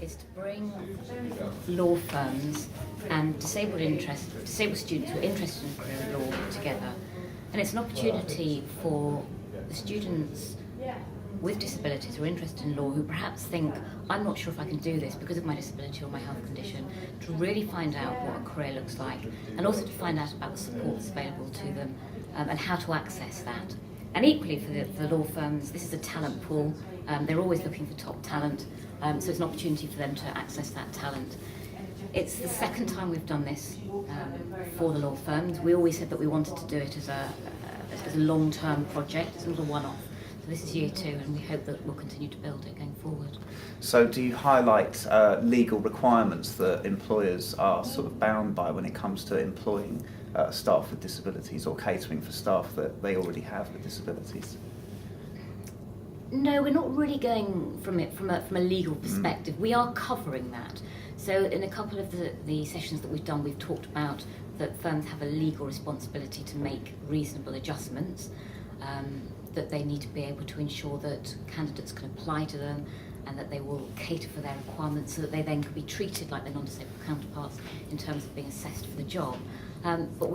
is to bring law firms and disabled students who are interested in a career in law together. And it's an opportunity for the students with disabilities who are interested in law, who perhaps think, I'm not sure if I can do this because of my disability or my health condition, to really find out what a career looks like, and also to find out about the supports available to them and how to access that. And equally for the law firms, this is a talent pool. They're always looking for top talent, so it's an opportunity for them to access that talent. It's the second time we've done this for the law firms. We always said that we wanted to do it as a long-term project. It's not a one-off. So this is year 2, and we hope that we'll continue to build it going forward. So do you highlight legal requirements that employers are sort of bound by when it comes to employing staff with disabilities, or catering for staff that they already have with disabilities? No, we're not really going from a legal perspective. We are covering that. So in a couple of the sessions that we've done, we've talked about that firms have a legal responsibility to make reasonable adjustments, that they need to be able to ensure that candidates can apply to them and that they will cater for their requirements so that they then can be treated like their non-disabled counterparts in terms of being assessed for the job. But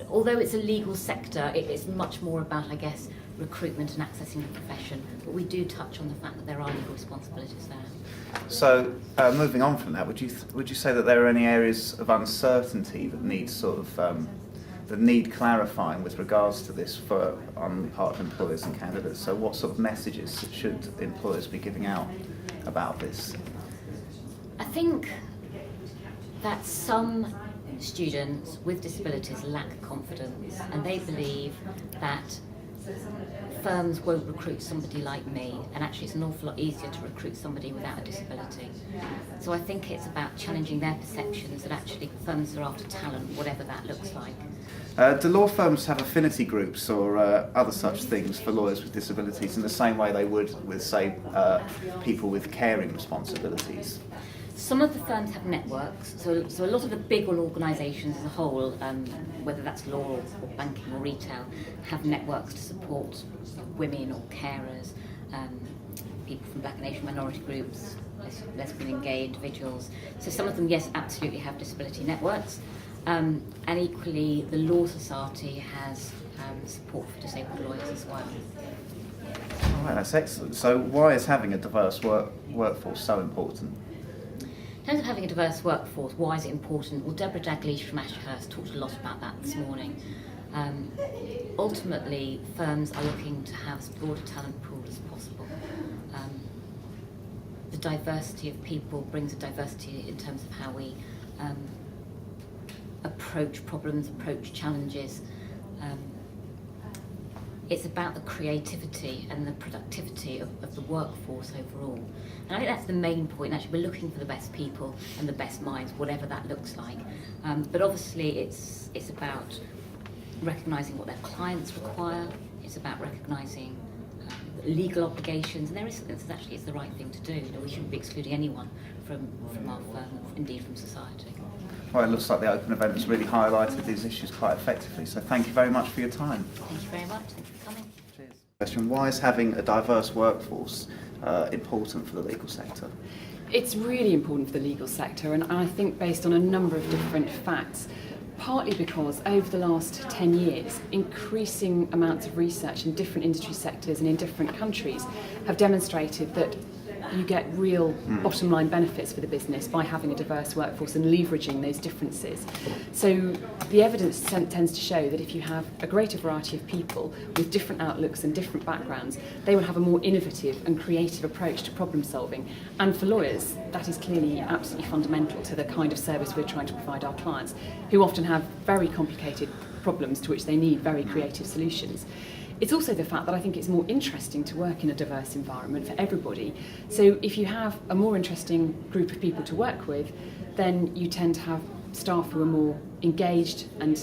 although it's a legal sector, it's much more about, I guess, recruitment and accessing the profession, but we do touch on the fact that there are legal responsibilities there. So, moving on from that, would you say that there are any areas of uncertainty that need that need clarifying with regards to this on the part of employers and candidates? So, what sort of messages should employers be giving out about this? I think that some students with disabilities lack confidence, and they believe that firms won't recruit somebody like me, and actually it's an awful lot easier to recruit somebody without a disability. So I think it's about challenging their perceptions that actually firms are after talent, whatever that looks like. Do law firms have affinity groups or other such things for lawyers with disabilities in the same way they would with, say, people with caring responsibilities? Some of the firms have networks, so a lot of the big organisations as a whole, whether that's law or banking or retail, have networks to support women or carers, people from Black and Asian minority groups, lesbian and gay individuals. So some of them, yes, absolutely have disability networks, and equally the Law Society has support for disabled lawyers as well. All right, that's excellent. So why is having a diverse workforce so important? In terms of having a diverse workforce, why is it important? Well, Deborah Dalglish from Ashurst talked a lot about that this morning. Ultimately, firms are looking to have as broad a talent pool as possible. The diversity of people brings a diversity in terms of how we approach problems, approach challenges. It's about the creativity and the productivity of the workforce overall. And I think that's the main point. Actually, we're looking for the best people and the best minds, whatever that looks like. But obviously, it's about recognising what their clients require. It's about recognising legal obligations. And there is something that actually is the right thing to do. We shouldn't be excluding anyone from our firm, or indeed from society. Well, it looks like the Open event has really highlighted these issues quite effectively, so thank you very much for your time. Thank you very much. Thank you for coming. Cheers. Question: why is having a diverse workforce important for the legal sector? It's really important for the legal sector, and I think based on a number of different facts. Partly because over the last 10 years, increasing amounts of research in different industry sectors and in different countries have demonstrated that you get real bottom line benefits for the business by having a diverse workforce and leveraging those differences. So the evidence tends to show that if you have a greater variety of people with different outlooks and different backgrounds, they will have a more innovative and creative approach to problem solving. And for lawyers, that is clearly absolutely fundamental to the kind of service we're trying to provide our clients, who often have very complicated problems to which they need very creative solutions. It's also the fact that I think it's more interesting to work in a diverse environment for everybody. So if you have a more interesting group of people to work with, then you tend to have staff who are more engaged and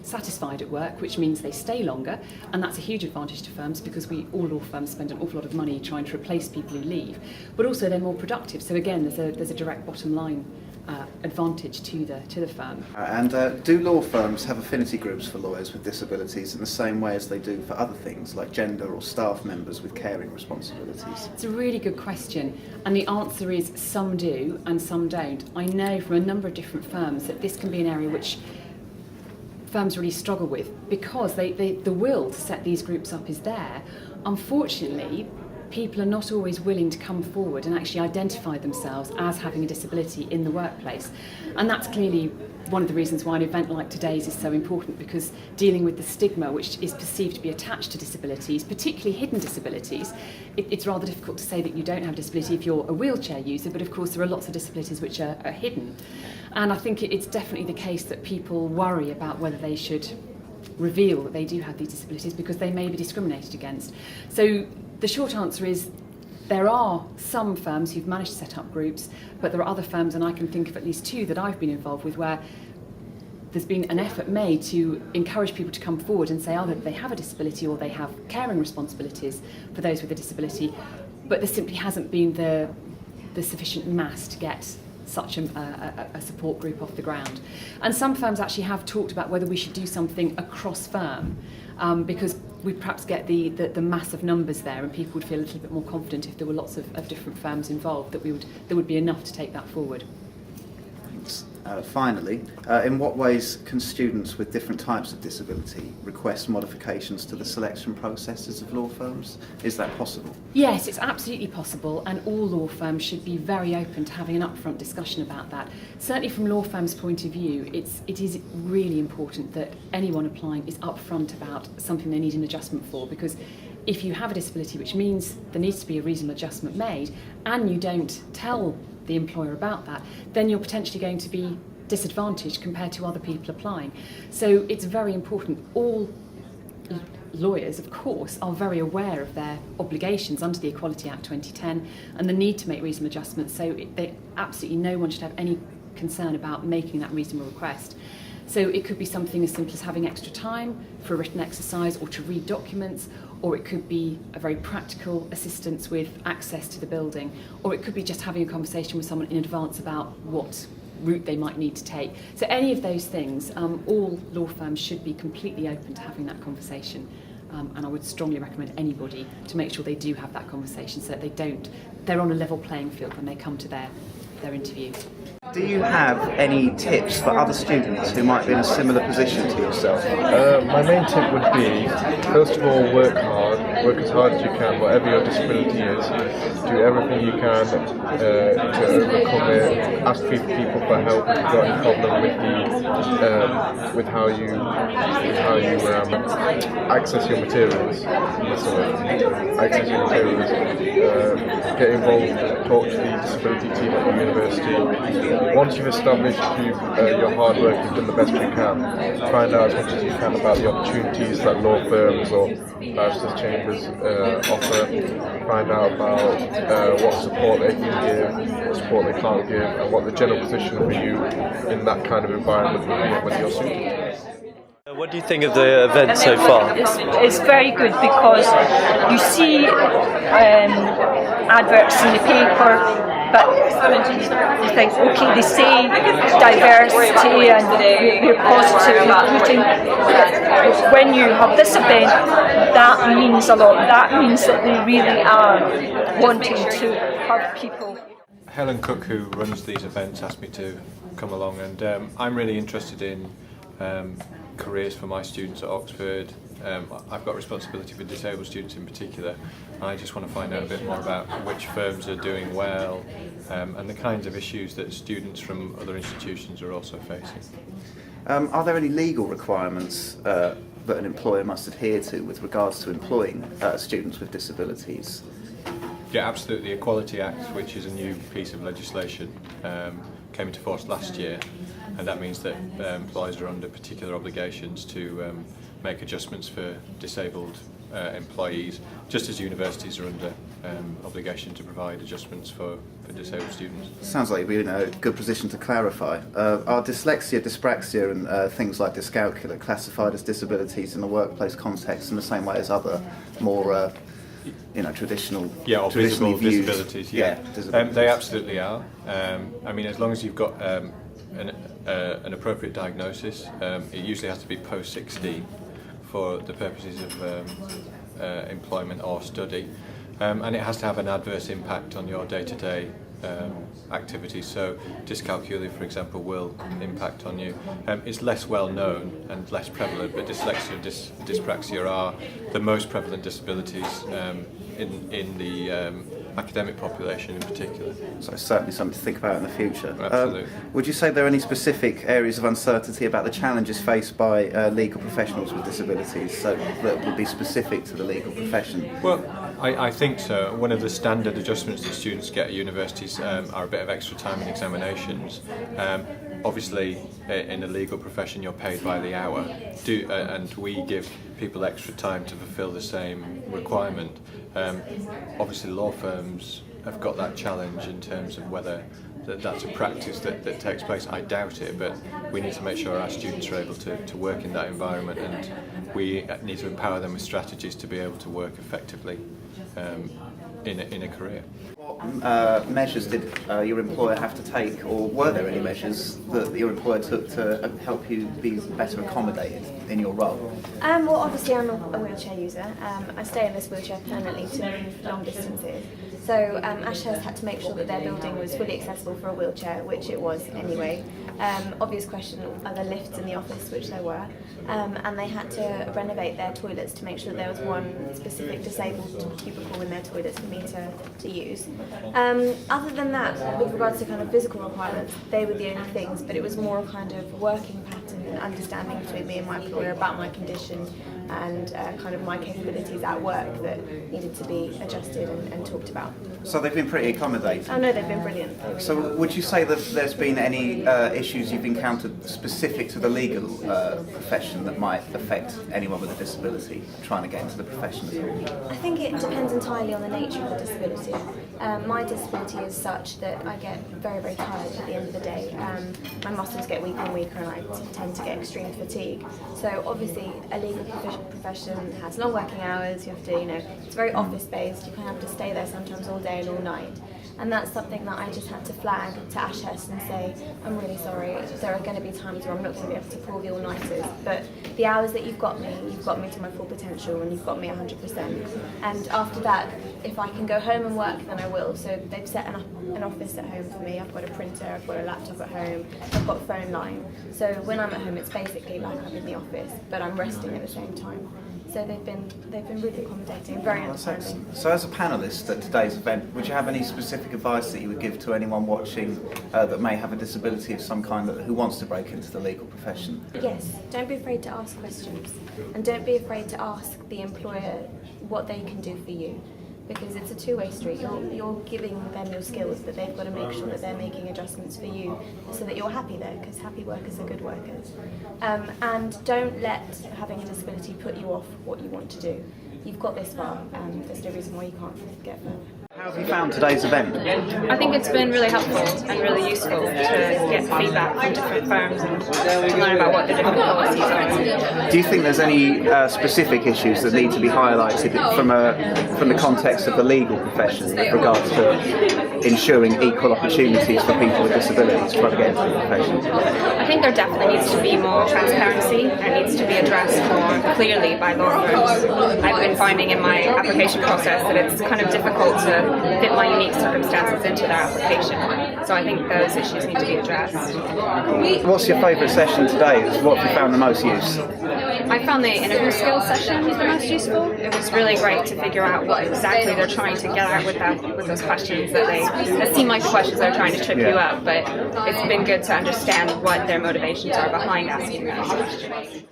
satisfied at work, which means they stay longer, and that's a huge advantage to firms because all law firms spend an awful lot of money trying to replace people who leave, but also they're more productive. So again, there's a direct bottom line advantage to the firm. And do law firms have affinity groups for lawyers with disabilities in the same way as they do for other things like gender or staff members with caring responsibilities? It's a really good question, and the answer is some do and some don't. I know from a number of different firms that this can be an area which firms really struggle with because the will to set these groups up is there. Unfortunately, people are not always willing to come forward and actually identify themselves as having a disability in the workplace. And that's clearly one of the reasons why an event like today's is so important, because dealing with the stigma which is perceived to be attached to disabilities, particularly hidden disabilities, it's rather difficult to say that you don't have a disability if you're a wheelchair user, but of course there are lots of disabilities which are hidden. And I think it's definitely the case that people worry about whether they should reveal that they do have these disabilities because they may be discriminated against. So the short answer is there are some firms who've managed to set up groups, but there are other firms, and I can think of at least two that I've been involved with, where there's been an effort made to encourage people to come forward and say either they have a disability or they have caring responsibilities for those with a disability, but there simply hasn't been the sufficient mass to get such a support group off the ground. And some firms actually have talked about whether we should do something across firm, because we perhaps get the massive numbers there, and people would feel a little bit more confident if there were lots of different firms involved, that there would be enough to take that forward. Thanks. Finally, in what ways can students with different types of disability request modifications to the selection processes of law firms? Is that possible? Yes, it's absolutely possible, and all law firms should be very open to having an upfront discussion about that. Certainly from law firms' point of view, it is really important that anyone applying is upfront about something they need an adjustment for, because if you have a disability, which means there needs to be a reasonable adjustment made, and you don't tell the employer about that, then you're potentially going to be disadvantaged compared to other people applying. So it's very important. All lawyers, of course, are very aware of their obligations under the Equality Act 2010 and the need to make reasonable adjustments, so absolutely no one should have any concern about making that reasonable request. So it could be something as simple as having extra time for a written exercise or to read documents, or it could be a very practical assistance with access to the building, or it could be just having a conversation with someone in advance about what route they might need to take. So any of those things, all law firms should be completely open to having that conversation. And I would strongly recommend anybody to make sure they do have that conversation so that they're on a level playing field when they come to their interviews. Do you have any tips for other students who might be in a similar position to yourself? My main tip would be, first of all, work hard, work as hard as you can, whatever your disability is. Do everything you can to overcome it. Ask people for help if you've got any problem with how you access your materials. Get involved, talk to the disability team at the university. Once you've established your hard work, you've done the best you can, find out as much as you can about the opportunities that law firms or barristers' chambers offer. Find out about what support they can give, what support they can't give, and what the general position for you in that kind of environment would be, whether you're suited. What do you think of the event so far? It's very good because you see adverts in the paper, but you think, okay, they say diversity and we're positive recruiting. When you have this event, that means a lot. That means that they really are wanting to have people. Helen Cook, who runs these events, asked me to come along, and I'm really interested in careers for my students at Oxford. I've got responsibility for disabled students in particular, and I just want to find out a bit more about which firms are doing well and the kinds of issues that students from other institutions are also facing. Are there any legal requirements that an employer must adhere to with regards to employing students with disabilities? Yeah, absolutely. The Equality Act, which is a new piece of legislation, came into force last year, and that means that employers are under particular obligations to make adjustments for disabled employees, just as universities are under obligation to provide adjustments for disabled students. Sounds like you're in a good position to clarify. Are dyslexia, dyspraxia and things like dyscalculia classified as disabilities in the workplace context in the same way as other more traditional, or traditionally visible viewed disabilities. disabilities. They absolutely are. I mean, as long as you've got an appropriate diagnosis, it usually has to be post 16 for the purposes of employment or study, and it has to have an adverse impact on your day-to-day activities. So dyscalculia, for example, will impact on you. It's less well known and less prevalent, but dyslexia and dyspraxia are the most prevalent disabilities in the academic population in particular. So it's certainly something to think about in the future. Absolutely. Would you say there are any specific areas of uncertainty about the challenges faced by legal professionals with disabilities, so that would be specific to the legal profession? Well, I think so. One of the standard adjustments that students get at universities are a bit of extra time in examinations. Obviously, in the legal profession, you're paid by the hour, and we give people extra time to fulfil the same requirement. Obviously, law firms have got that challenge in terms of whether that's a practice that takes place. I doubt it, but we need to make sure our students are able to work in that environment, and we need to empower them with strategies to be able to work effectively in a career. What measures did your employer have to take, or were there any measures that your employer took to help you be better accommodated in your role? Well, obviously I'm a wheelchair user. I stay in this wheelchair permanently to move long distances. So Ashurst had to make sure that their building was fully accessible for a wheelchair, which it was anyway. Obvious question, are there lifts in the office, which there were. And they had to renovate their toilets to make sure there was one specific disabled cubicle in their toilets for me to use. Other than that, with regards to kind of physical requirements, they were the only things, but it was more a kind of working pattern and understanding between me and my employer about my condition and kind of my capabilities at work that needed to be adjusted and talked about. So they've been pretty accommodating? Oh no, they've been brilliant. Really so would you say that there's been any issues you've encountered specific to the legal profession that might affect anyone with a disability trying to get into the profession at all? I think it depends entirely on the nature of the disability. My disability is such that I get very, very tired at the end of the day. My muscles get weaker and weaker and I tend to get extreme fatigue. So obviously a legal profession has long working hours, you have to, it's very office based, you kind of have to stay there sometimes all day and all night. And that's something that I just had to flag to Ashurst and say, I'm really sorry, there are going to be times where I'm not going to be able to pull the all-nighters, but the hours that you've got me to my full potential and you've got me 100%. And after that, if I can go home and work, then I will. So they've set an office at home for me, I've got a printer, I've got a laptop at home, I've got a phone line. So when I'm at home, it's basically like I'm in the office, but I'm resting at the same time. So they've been really accommodating, very understanding. So as a panellist at today's event, would you have any specific advice that you would give to anyone watching that may have a disability of some kind who wants to break into the legal profession? Yes, don't be afraid to ask questions and don't be afraid to ask the employer what they can do for you. Because it's a two-way street. You're giving them your skills, but they've got to make sure that they're making adjustments for you so that you're happy there, because happy workers are good workers. And don't let having a disability put you off what you want to do. You've got this far, there's no reason why you can't get further. How have you found today's event? I think it's been really helpful and really useful to get feedback from different firms and to learn about what the different policies are. Do you think there's any specific issues that need to be highlighted from the context of the legal profession with regards to ensuring equal opportunities for people with disabilities trying to get into the profession? I think there definitely needs to be more transparency and needs to be addressed more clearly by law firms. I've been finding in my application process that it's kind of difficult to fit my unique circumstances into their application. So I think those issues need to be addressed. What's your favourite session today? What have you found the most use? I found the interview skills session the most useful. It was really great to figure out what exactly they're trying to get at with those questions that seem like the questions they're trying to trip you up, but it's been good to understand what their motivations are behind asking those questions.